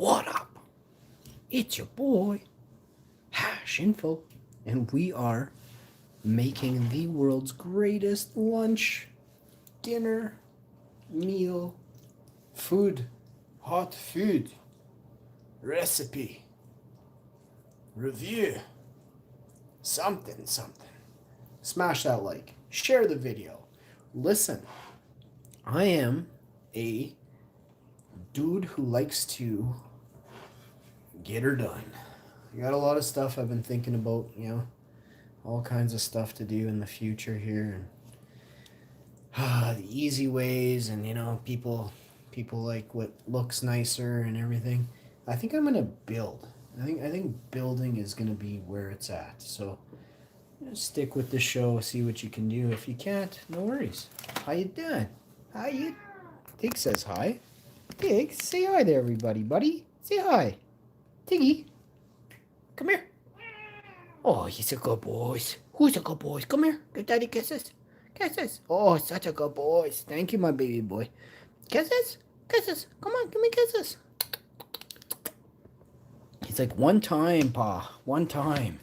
What up? It's your boy, Hash Info, and we are making the world's greatest lunch, dinner, meal, food, hot food, recipe, review, something. Smash that like, share the video. Listen, I am a dude who likes to get her done. I got a lot of stuff I've been thinking about, all kinds of stuff to do in the future here, and the easy ways, and people like what looks nicer and everything. I think I'm gonna build. I think building is gonna be where it's at. So stick with the show, see what you can do. If you can't, no worries. How you doing? How you? Tig says hi. Tig, say hi to everybody, buddy. Say hi. Tiggy, come here. Oh, he's a good boy. Who's a good boy? Come here. Give daddy kisses. Kisses. Oh, such a good boy. Thank you, my baby boy. Kisses. Kisses. Come on, give me kisses. He's like, one time, Pa. One time.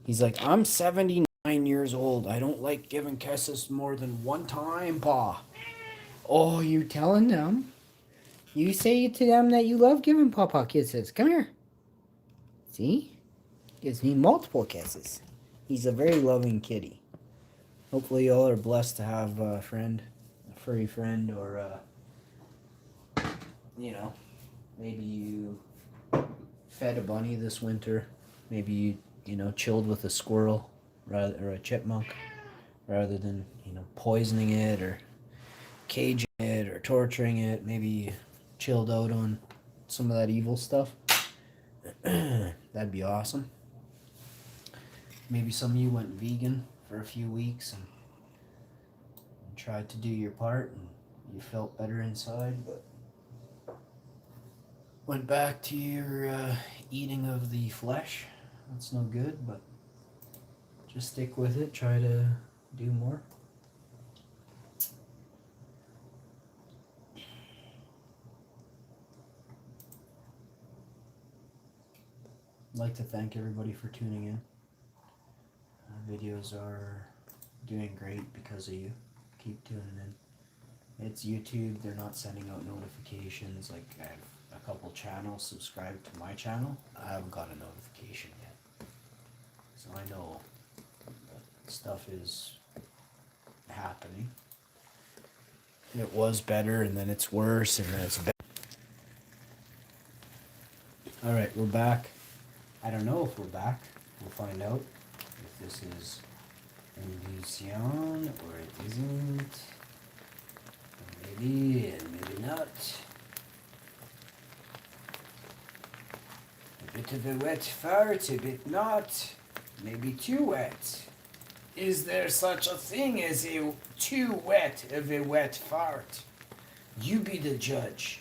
He's like, I'm 79 years old. I don't like giving kisses more than one time, Pa. Oh, you telling them? You say to them that you love giving Papa kisses. Come here. See? Gives me multiple kisses. He's a very loving kitty. Hopefully y'all are blessed to have a friend, a furry friend, or, maybe you fed a bunny this winter. Maybe you, chilled with a squirrel or a chipmunk rather than, poisoning it or caging it or torturing it. Maybe you chilled out on some of that evil stuff. That'd be awesome. Maybe some of you went vegan for a few weeks and tried to do your part and you felt better inside, but went back to your eating of the flesh. That's no good, but just stick with it. Try to do more. I'd like to thank everybody for tuning in. Videos are doing great because of you. Keep tuning in. It's YouTube. They're not sending out notifications. Like, I have a couple channels subscribed to my channel. I haven't got a notification yet. So I know that stuff is happening. It was better, and then it's worse, and then it's better. Alright, we're back. I don't know if we're back. We'll find out if this is illusion or it isn't. Maybe and maybe not. A bit of a wet fart, a bit not. Maybe too wet. Is there such a thing as a too wet of a wet fart? You be the judge.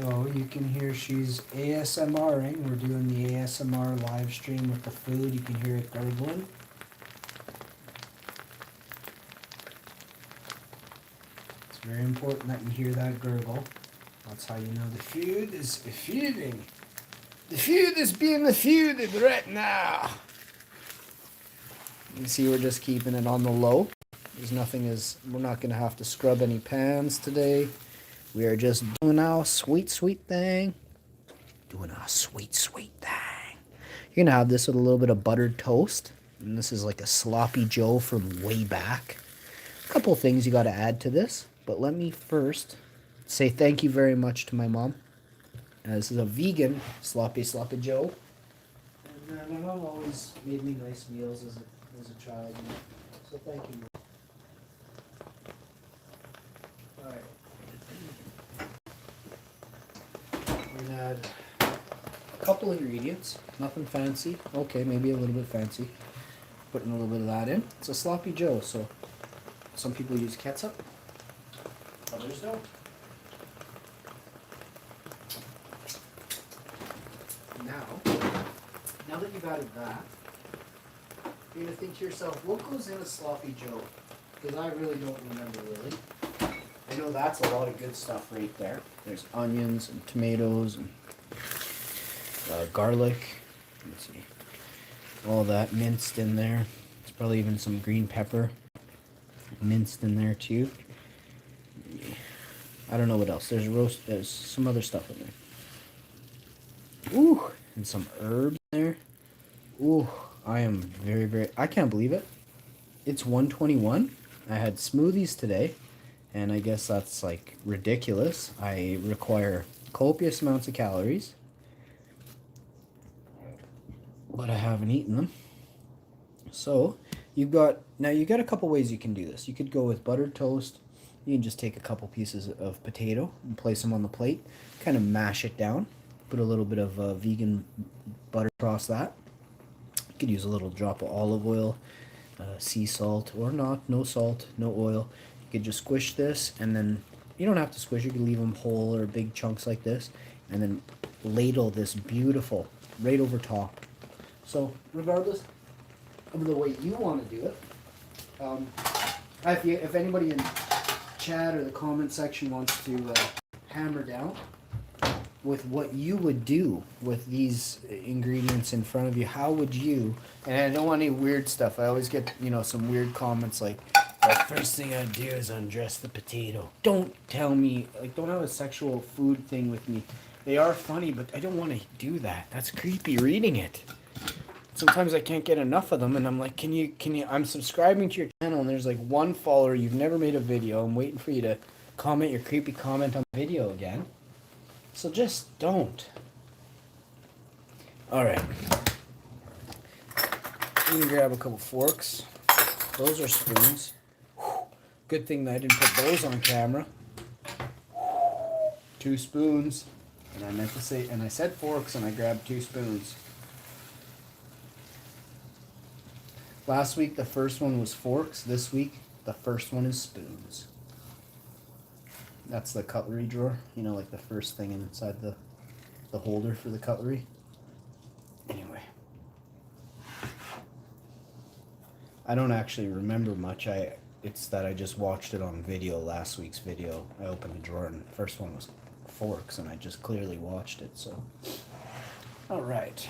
So you can hear she's ASMRing. We're doing the ASMR live stream with the food. You can hear it gurgling. It's very important that you hear that gurgle. That's how you know the food is feeding. The food is being fooded right now. You can see we're just keeping it on the low. We're not going to have to scrub any pans today. We are just doing our sweet thing. Doing our sweet thing. You're going to have this with a little bit of buttered toast. And this is like a sloppy Joe from way back. A couple of things you got to add to this. But let me first say thank you very much to my mom. This is a vegan sloppy Joe. And my mom always made me nice meals as a child. So thank you, Mom. Alright. We're going to add a couple ingredients. Nothing fancy. Okay, maybe a little bit fancy. Putting a little bit of that in. It's a sloppy Joe, so some people use ketchup. Others don't. Now, now that you've added that, you're going to think to yourself, what goes in a sloppy Joe? Because I really don't remember really. I know that's a lot of good stuff right there. There's onions and tomatoes and garlic. Let's see. All that minced in there. There's probably even some green pepper minced in there too. I don't know what else. There's some other stuff in there. Ooh, and some herbs in there. Ooh, I am very, I can't believe it. It's 1:21. I had smoothies today, and I guess that's like ridiculous. I require copious amounts of calories, but I haven't eaten them. So you got a couple ways you can do this. You could go with buttered toast. You can just take a couple pieces of potato and place them on the plate, kind of mash it down, put a little bit of vegan butter across that. You could use a little drop of olive oil, sea salt, or not, no salt, no oil. You could just squish this, and then you don't have to squish. You can leave them whole or big chunks like this, and then ladle this beautiful right over top. So regardless of the way you want to do it, if anybody in chat or the comment section wants to hammer down with what you would do with these ingredients in front of you, how would you? And I don't want any weird stuff. I always get some weird comments like, the first thing I do is undress the potato. Don't tell me, like, don't have a sexual food thing with me. They are funny, but I don't want to do that. That's creepy reading it. Sometimes I can't get enough of them, and I'm like, can you, I'm subscribing to your channel, and there's like one follower, you've never made a video, I'm waiting for you to comment your creepy comment on the video again. So just don't. Alright. You can grab a couple forks. Those are spoons. Good thing that I didn't put those on camera. 2 spoons. And I meant to say, and I said forks, and I grabbed 2 spoons. Last week the first one was forks. This week the first one is spoons. That's the cutlery drawer. Like the first thing inside the holder for the cutlery. Anyway. I don't actually remember much. It's that I just watched it on video, last week's video. I opened the drawer and the first one was forks, and I just clearly watched it, so. Alright.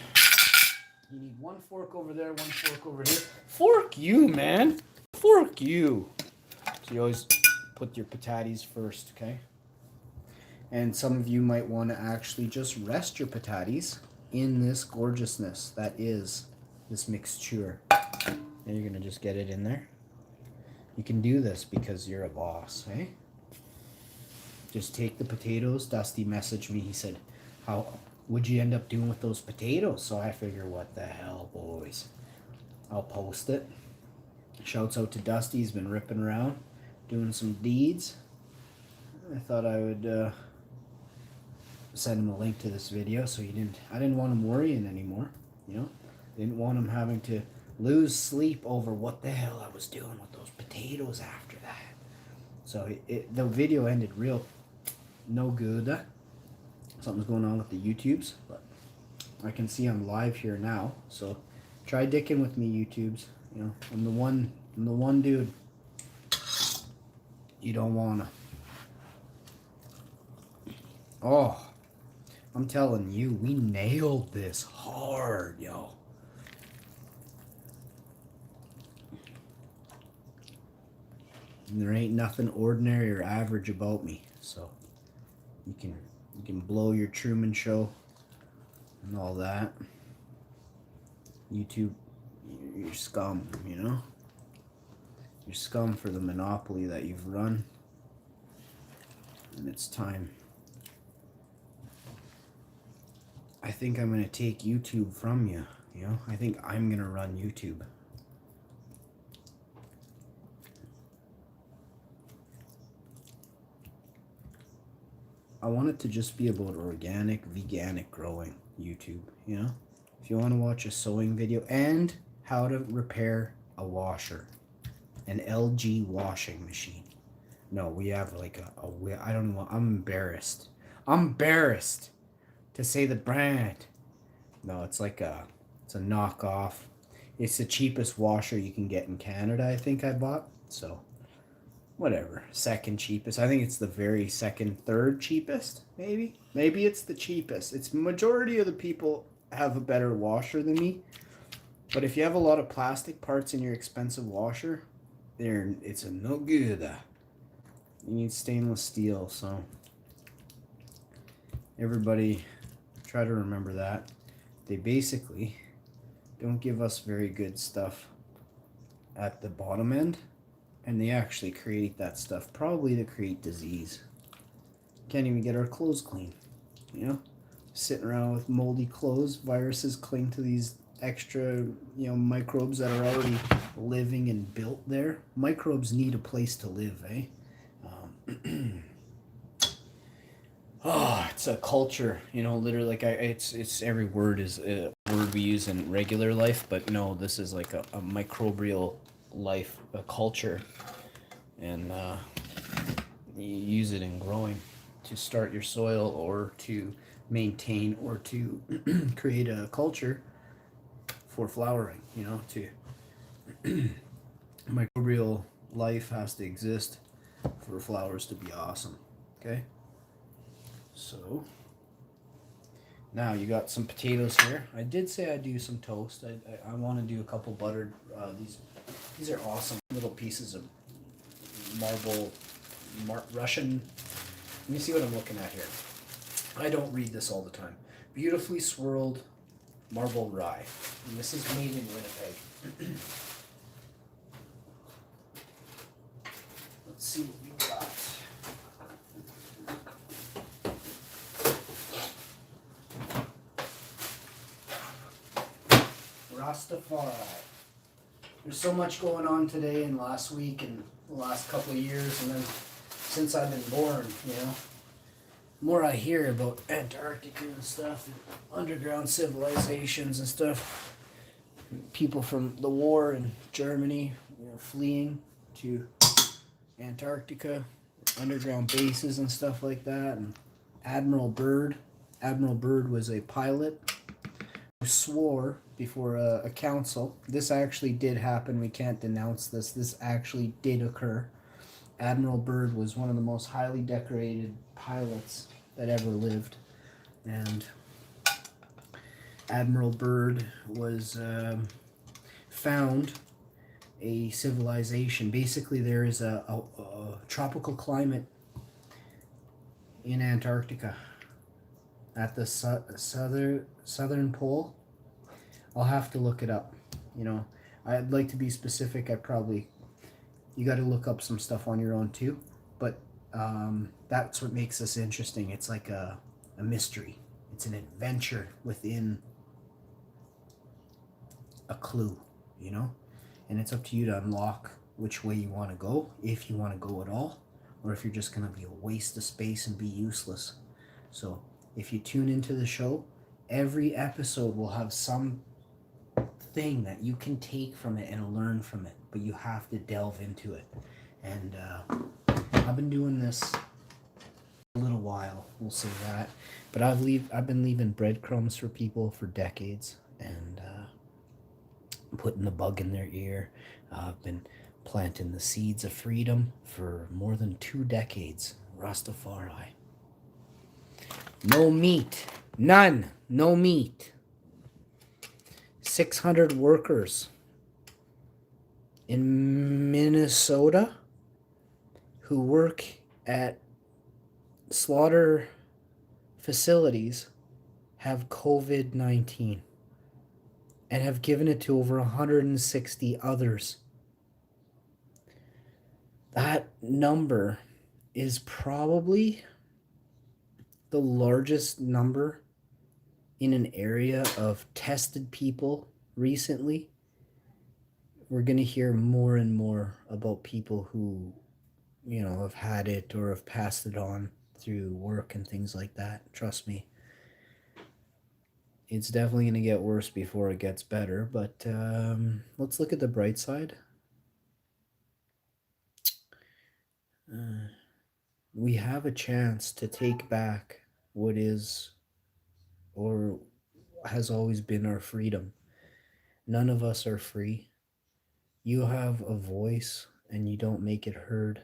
You need 1 fork over there, 1 fork over here. Fork you, man! Fork you! So you always put your pataties first, okay? And some of you might want to actually just rest your pataties in this gorgeousness that is this mixture. And you're going to just get it in there. You can do this because you're a boss, eh? Just take the potatoes. Dusty messaged me. He said, how would you end up doing with those potatoes? So I figure, what the hell, boys? I'll post it. Shouts out to Dusty. He's been ripping around, doing some deeds. I thought I would send him a link to this video, so I didn't want him worrying anymore. Didn't want him having to lose sleep over what the hell I was doing with those potatoes after that. So the video ended real no good. Something's going on with the YouTubes, but I can see I'm live here now. So try dicking with me, YouTubes. I'm the one dude you don't wanna. Oh, I'm telling you, we nailed this hard, yo. And there ain't nothing ordinary or average about me, so you can blow your Truman Show and all that. YouTube, you're scum, You're scum for the monopoly that you've run, and it's time. I think I'm gonna take YouTube from you. I think I'm gonna run YouTube. I want it to just be about organic, veganic growing YouTube, If you want to watch a sewing video and how to repair a washer, an LG washing machine. No, we have like I don't know, I'm embarrassed to say the brand. No, it's like a It's a knockoff. It's the cheapest washer you can get in Canada, I think I bought. So, whatever. Second cheapest. I think it's the very second, third cheapest, maybe. Maybe it's the cheapest. It's majority of the people have a better washer than me. But if you have a lot of plastic parts in your expensive washer, it's a no good. You need stainless steel, so everybody try to remember that. They basically don't give us very good stuff at the bottom end, and they actually create that stuff probably to create disease. Can't even get our clothes clean, you know? Sitting around with moldy clothes, viruses cling to these extra, microbes that are already living and built there. Microbes need a place to live, eh? It's a culture, literally. Like it's every word is a word we use in regular life, but no, this is like a microbial life, a culture, and you use it in growing to start your soil or to maintain or to create a culture for flowering. To microbial life has to exist for flowers to be awesome. Okay. So now you got some potatoes here. I did say I'd do some toast. I want to do a couple buttered. These are awesome little pieces of Russian. Let me see what I'm looking at here. I don't read this all the time. Beautifully swirled marble rye. And this is made in Winnipeg. Let's see what we got. Rastafari. There's so much going on today and last week and the last couple of years, and then since I've been born, more I hear about Antarctica and stuff, and underground civilizations and stuff. People from the war in Germany, fleeing to Antarctica, underground bases and stuff like that. And Admiral Byrd was a pilot who swore before a council. This actually did happen. We can't denounce this. This actually did occur. Admiral Byrd was one of the most highly decorated pilots that ever lived. And Admiral Byrd was found a civilization. Basically, there is a tropical climate in Antarctica at the southern pole. I'll have to look it up. I'd like to be specific. You got to look up some stuff on your own too. But that's what makes this interesting. It's like a mystery. It's an adventure within a clue, and it's up to you to unlock which way you want to go, if you want to go at all, or if you're just going to be a waste of space and be useless. So if you tune into the show, every episode will have some thing that you can take from it and learn from it, but you have to delve into it. And I've been doing this a little while, we'll say that, but I've been leaving breadcrumbs for people for decades, and putting the bug in their ear. I've been planting the seeds of freedom for more than 2 decades. Rastafari. No meat. None. No meat. 600 workers in Minnesota who work at slaughter facilities have COVID-19 and have given it to over 160 others. That number is probably the largest number in an area of tested people recently. We're going to hear more and more about people who, have had it or have passed it on through work and things like that. Trust me. It's definitely going to get worse before it gets better, but let's look at the bright side. We have a chance to take back what is or has always been our freedom. None of us are free. You have a voice and you don't make it heard.